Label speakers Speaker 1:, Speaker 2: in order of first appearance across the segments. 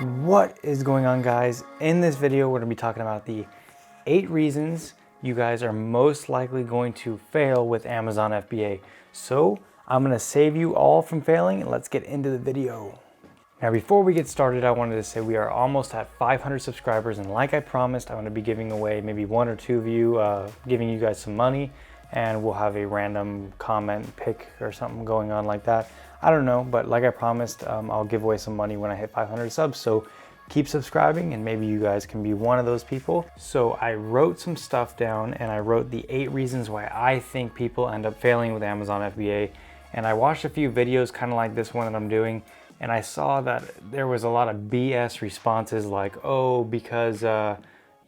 Speaker 1: What is going on, guys? In this video, we're going to be talking about the 8 reasons you guys are most likely going to fail with Amazon FBA. So I'm going to save you all from failing and let's get into the video. Now, before we get started, I wanted to say we are almost at 500 subscribers, and like I promised, I'm going to be giving away maybe 1 or 2 of you, giving you guys some money, and we'll have a random comment pick or something going on like that. I don't know, but like I promised, I'll give away some money when I hit 500 subs, so keep subscribing and maybe you guys can be one of those people. So I wrote some stuff down and I wrote the 8 reasons why I think people end up failing with Amazon FBA. And I watched a few videos kind of like this one that I'm doing, and I saw that there was a lot of BS responses like, oh, because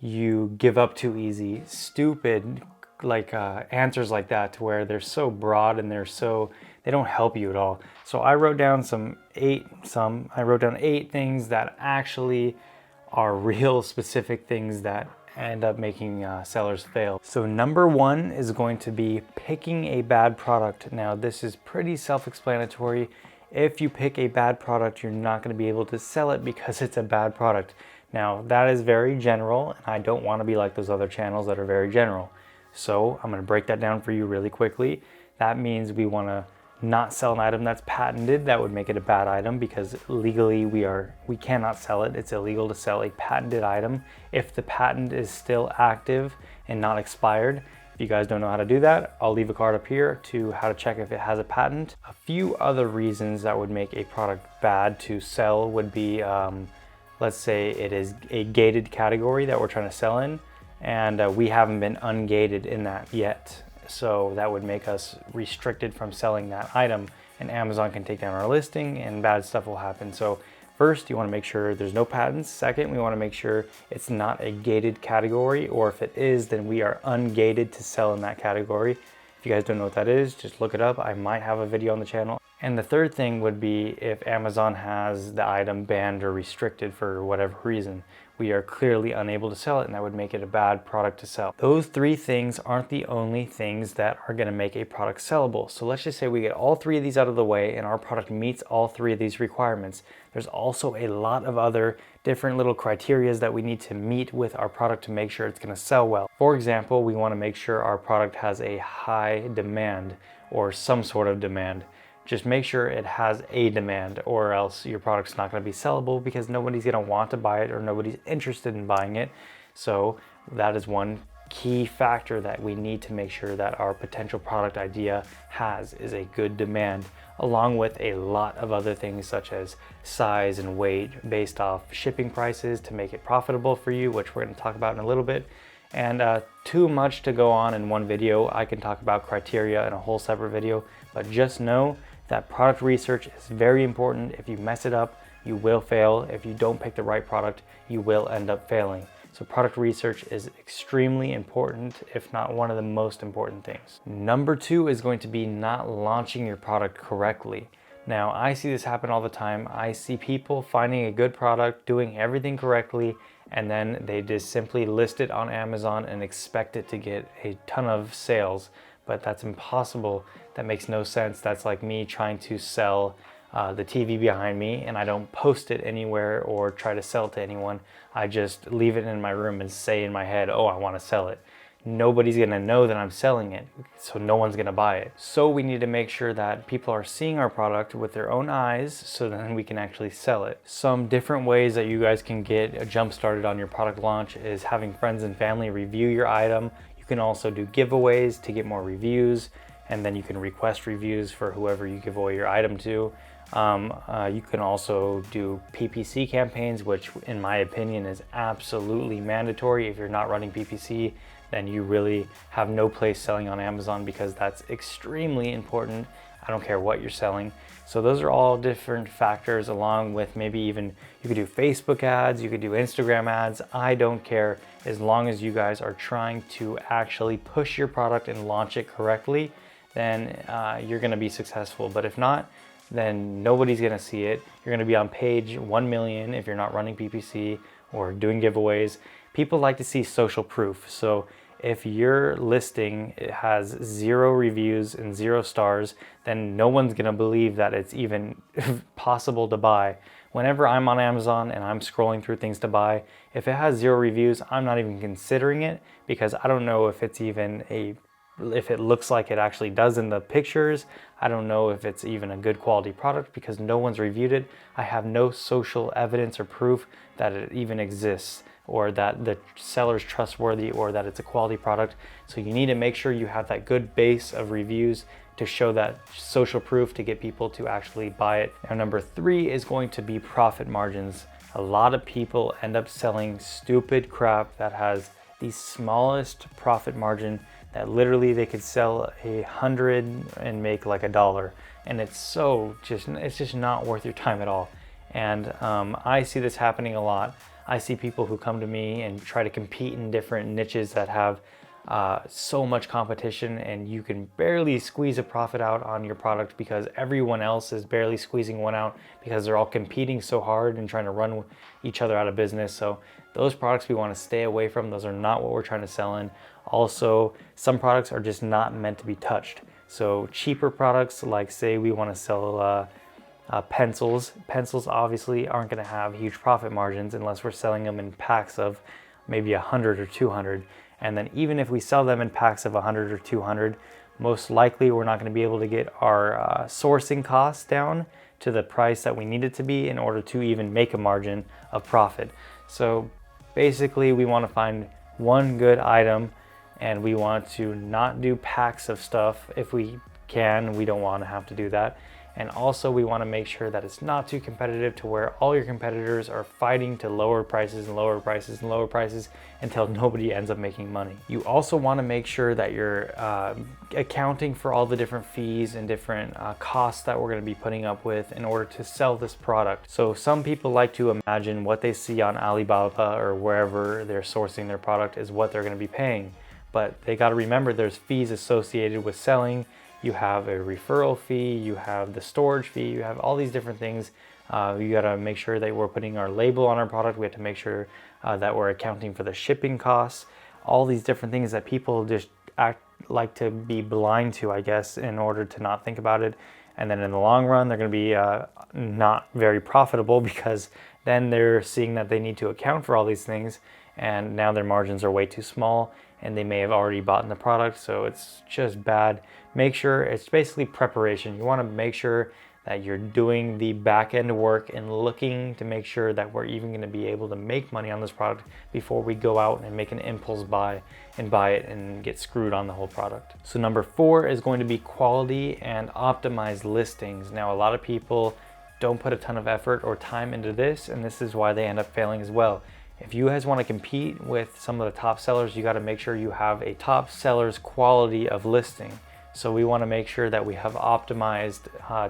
Speaker 1: you give up too easy, stupid, like answers like that, to where they're so broad and they don't help you at all. So I wrote down I wrote down 8 things that actually are real specific things that end up making sellers fail. So number 1 is going to be picking a bad product. Now this is pretty self-explanatory. If you pick a bad product, you're not going to be able to sell it because it's a bad product. Now that is very general, and I don't want to be like those other channels that are very general. So I'm going to break that down for you really quickly. That means we want to not sell an item that's patented. That would make it a bad item because legally we cannot sell it. It's illegal to sell a patented item if the patent is still active and not expired. If you guys don't know how to do that, I'll leave a card up here to how to check if it has a patent. A few other reasons that would make a product bad to sell would be, let's say it is a gated category that we're trying to sell in, and we haven't been ungated in that yet. So that would make us restricted from selling that item, and Amazon can take down our listing and bad stuff will happen. So first, you want to make sure there's no patents. Second, we want to make sure it's not a gated category, or if it is, then we are ungated to sell in that category. If you guys don't know what that is, just look it up. I might have a video on the channel. And the third thing would be if Amazon has the item banned or restricted for whatever reason. We are clearly unable to sell it, and that would make it a bad product to sell. Those 3 things aren't the only things that are going to make a product sellable. So let's just say we get all 3 of these out of the way and our product meets all 3 of these requirements. There's also a lot of other different little criterias that we need to meet with our product to make sure it's going to sell well. For example, we want to make sure our product has a high demand or some sort of demand. Just make sure it has a demand, or else your product's not going to be sellable because nobody's going to want to buy it or nobody's interested in buying it. So that is one key factor that we need to make sure that our potential product idea has, is a good demand, along with a lot of other things such as size and weight based off shipping prices to make it profitable for you, which we're going to talk about in a little bit. And too much to go on in one video. I can talk about criteria in a whole separate video, but just know that product research is very important. If you mess it up, you will fail. If you don't pick the right product, you will end up failing. So product research is extremely important, if not one of the most important things. Number 2 is going to be not launching your product correctly. Now, I see this happen all the time. I see people finding a good product, doing everything correctly, and then they just simply list it on Amazon and expect it to get a ton of sales. But that's impossible. That makes no sense. That's like me trying to sell the TV behind me, and I don't post it anywhere or try to sell it to anyone. I just leave it in my room and say in my head, oh, I want to sell it. Nobody's gonna know that I'm selling it, so no one's gonna buy it. So we need to make sure that people are seeing our product with their own eyes, so then we can actually sell it. Some different ways that you guys can get a jump started on your product launch is having friends and family review your item. You can also do giveaways to get more reviews, and then you can request reviews for whoever you give away your item to. You can also do PPC campaigns, which in my opinion is absolutely mandatory. If you're not running PPC, then you really have no place selling on Amazon, because that's extremely important. I don't care what you're selling. So those are all different factors, along with maybe even you could do Facebook ads, you could do Instagram ads. I don't care, as long as you guys are trying to actually push your product and launch it correctly, then you're gonna be successful. But if not, then nobody's gonna see it. You're gonna be on page 1 million if you're not running PPC or doing giveaways. People like to see social proof. So if your listing has 0 reviews and 0 stars, then no one's gonna believe that it's even possible to buy. whenever I'm on Amazon and I'm scrolling through things to buy, if it has 0 reviews, I'm not even considering it, because I don't know if it's even if it looks like it actually does in the pictures. I don't know if it's even a good quality product because no one's reviewed it. I have no social evidence or proof that it even exists, or that the seller's trustworthy, or that it's a quality product. So you need to make sure you have that good base of reviews to show that social proof to get people to actually buy it. Now, number 3 is going to be profit margins. A lot of people end up selling stupid crap that has the smallest profit margin, that literally they could sell 100 and make like $1, and it's just not worth your time at all. And I see this happening a lot. I see people who come to me and try to compete in different niches that have so much competition, and you can barely squeeze a profit out on your product because everyone else is barely squeezing one out, because they're all competing so hard and trying to run each other out of business. So those products we want to stay away from. Those are not what we're trying to sell in. Also, some products are just not meant to be touched. So cheaper products, like say we want to sell pencils. Pencils obviously aren't going to have huge profit margins unless we're selling them in packs of maybe 100 or 200. And then even if we sell them in packs of 100 or 200, most likely we're not going to be able to get our sourcing costs down to the price that we need it to be in order to even make a margin of profit. So basically we want to find one good item, and we want to not do packs of stuff if we can. We don't want to have to do that. And also we want to make sure that it's not too competitive to where all your competitors are fighting to lower prices and lower prices and lower prices until nobody ends up making money. You also want to make sure that you're accounting for all the different fees and different costs that we're going to be putting up with in order to sell this product. So some people like to imagine what they see on Alibaba or wherever they're sourcing their product is what they're going to be paying. But they got to remember there's fees associated with selling. You have a referral fee, you have the storage fee, you have all these different things. You gotta make sure that we're putting our label on our product. We have to make sure that we're accounting for the shipping costs, all these different things that people just like to be blind to, I guess, in order to not think about it. And then in the long run, they're gonna be not very profitable, because then they're seeing that they need to account for all these things, and now their margins are way too small, and they may have already bought in the product, so it's just bad. Make sure it's basically preparation. You want to make sure that you're doing the back end work and looking to make sure that we're even going to be able to make money on this product before we go out and make an impulse buy and buy it and get screwed on the whole product. So number 4 is going to be quality and optimized listings. Now, a lot of people don't put a ton of effort or time into this, and this is why they end up failing as well. If you guys want to compete with some of the top sellers, you got to make sure you have a top seller's quality of listing. So we want to make sure that we have optimized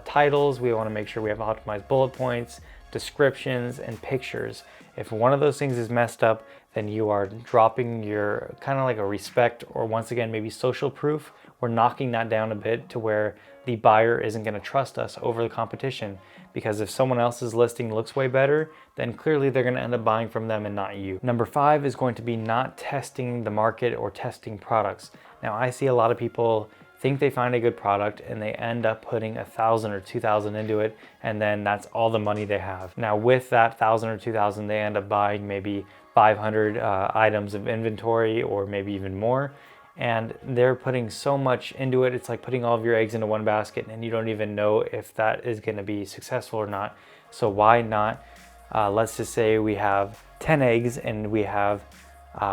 Speaker 1: titles. We want to make sure we have optimized bullet points, descriptions, and pictures. If one of those things is messed up, then you are dropping your kind of like a respect, or once again, maybe social proof. We're knocking that down a bit to where the buyer isn't going to trust us over the competition. Because if someone else's listing looks way better, then clearly they're going to end up buying from them and not you. Number 5 is going to be not testing the market or testing products. Now, I see a lot of people think they find a good product and they end up putting 1,000 or 2,000 into it, and then that's all the money they have. Now with that 1,000 or 2,000, they end up buying maybe 500 items of inventory, or maybe even more, and they're putting so much into it. It's like putting all of your eggs into one basket, and you don't even know if that is going to be successful or not. So why not, let's just say we have 10 eggs and we have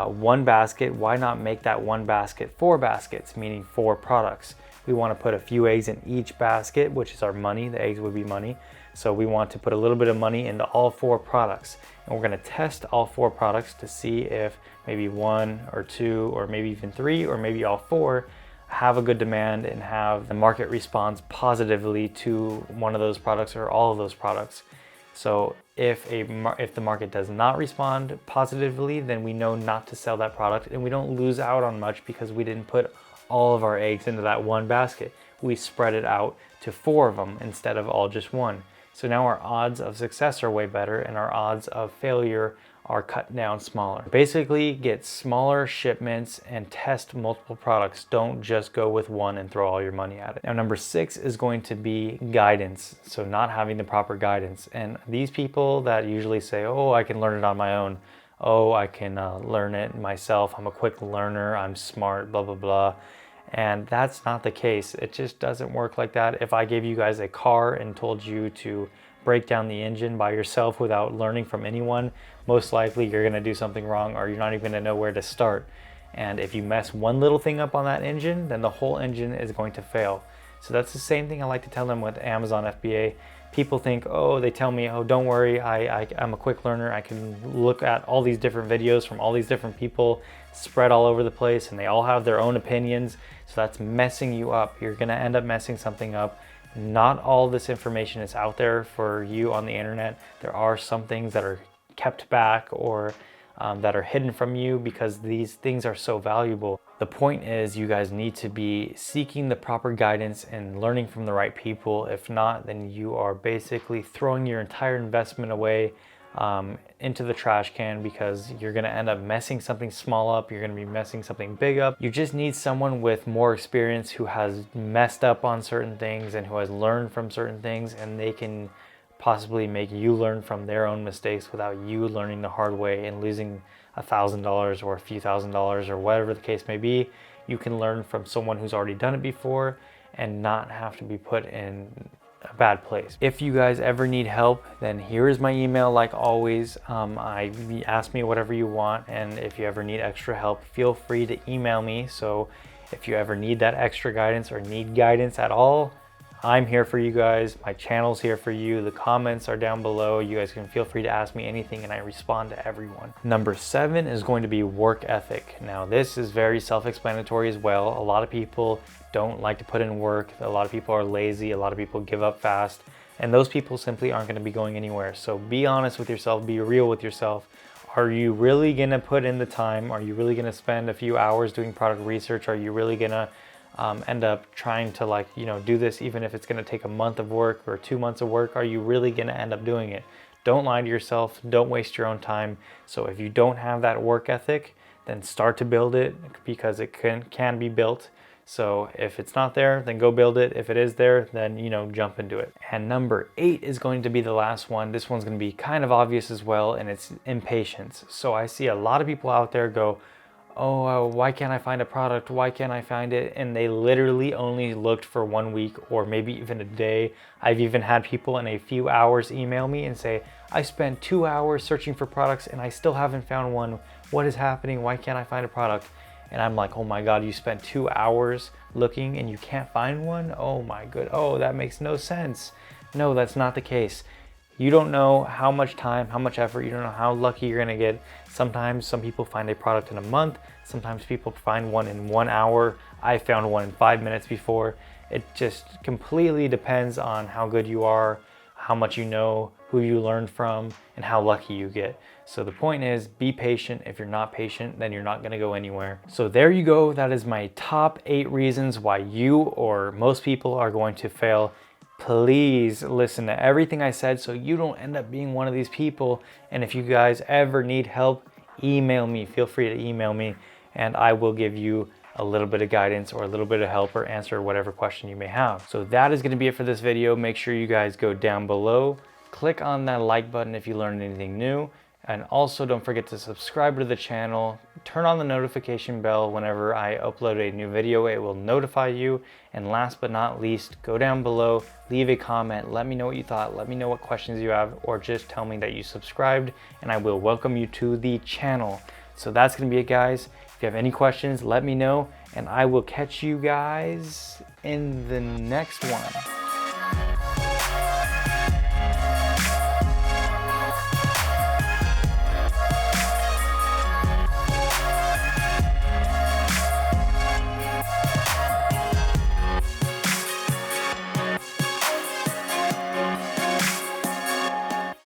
Speaker 1: one basket. Why not make that one basket 4 baskets, meaning 4 products? We want to put a few eggs in each basket, which is our money. The eggs would be money. So we want to put a little bit of money into all 4 products. And we're going to test all 4 products to see if maybe 1 or 2 or maybe even 3 or maybe all 4 have a good demand and have the market response positively to one of those products or all of those products. So if the market does not respond positively, then we know not to sell that product, and we don't lose out on much because we didn't put all of our eggs into that one basket. We spread it out to 4 of them instead of all just 1. So now our odds of success are way better, and our odds of failure are cut down smaller. Basically, get smaller shipments and test multiple products. Don't just go with one and throw all your money at it. Now, number 6 is going to be guidance. So not having the proper guidance. And these people that usually say, oh, I can learn it on my own. Oh, I can learn it myself. I'm a quick learner. I'm smart, blah, blah, blah. And that's not the case. It just doesn't work like that. If I gave you guys a car and told you to break down the engine by yourself without learning from anyone, most likely you're gonna do something wrong, or you're not even gonna know where to start. And if you mess one little thing up on that engine, then the whole engine is going to fail. So that's the same thing I like to tell them with Amazon FBA. People think, oh, they tell me, oh, don't worry, I'm a quick learner. I can look at all these different videos from all these different people spread all over the place, and they all have their own opinions. So that's messing you up. You're gonna end up messing something up. Not all this information is out there for you on the internet. There are some things that are kept back or that are hidden from you because these things are so valuable. The point is, you guys need to be seeking the proper guidance and learning from the right people. If not, then you are basically throwing your entire investment away into the trash can, because you're gonna end up messing something small up, you're gonna be messing something big up. You just need someone with more experience who has messed up on certain things and who has learned from certain things, and they can possibly make you learn from their own mistakes without you learning the hard way and losing $1,000 or a few $1,000s or whatever the case may be. You can learn from someone who's already done it before and not have to be put in a bad place. If you guys ever need help, then here is my email. Like always, ask me whatever you want, and if you ever need extra help, feel free to email me. So if you ever need that extra guidance or need guidance at all, I'm here for you guys. My channel's here for you. The comments are down below. You guys can feel free to ask me anything, and I respond to everyone. Number 7 is going to be work ethic. Now, this is very self-explanatory as well. A lot of people don't like to put in work. A lot of people are lazy. A lot of people give up fast, and those people simply aren't going to be going anywhere. So be honest with yourself. Be real with yourself. Are you really going to put in the time? Are you really going to spend a few hours doing product research? Are you really going to end up trying to do this, even if it's going to take a month of work or 2 months of work? Are you really going to end up doing it? Don't lie to yourself. Don't waste your own time. So if you don't have that work ethic, then start to build it, because it can be built. So if it's not there, then go build it. If it is there, then jump into it. And number 8 is going to be the last one. This one's going to be kind of obvious as well, and it's impatience. So I see a lot of people out there go, oh, why can't I find a product? Why can't I find it? And they literally only looked for 1 week or maybe even a day. I've even had people in a few hours email me and say, I spent 2 hours searching for products and I still haven't found one. What is happening? Why can't I find a product? And I'm like, oh my God, you spent 2 hours looking and you can't find one? Oh my good. Oh, that makes no sense. No, that's not the case. You don't know how much time, how much effort, you don't know how lucky you're gonna get. Sometimes some people find a product in a month. Sometimes people find one in 1 hour. I found one in 5 minutes before. It just completely depends on how good you are, how much you know, who you learned from, and how lucky you get. So the point is, be patient. If you're not patient, then you're not gonna go anywhere. So there you go. That is my top 8 reasons why you or most people are going to fail. Please listen to everything I said so you don't end up being one of these people. And if you guys ever need help, email me. Feel free to email me, and I will give you a little bit of guidance or a little bit of help or answer whatever question you may have. So that is going to be it for this video. Make sure you guys go down below, click on that like button if you learned anything new, and also don't forget to subscribe to the channel. Turn on the notification bell. Whenever I upload a new video, it will notify you. And last but not least, go down below, leave a comment, let me know what you thought, let me know what questions you have, or just tell me that you subscribed, and I will welcome you to the channel. So that's gonna be it, guys. If you have any questions, let me know, and I will catch you guys in the next one.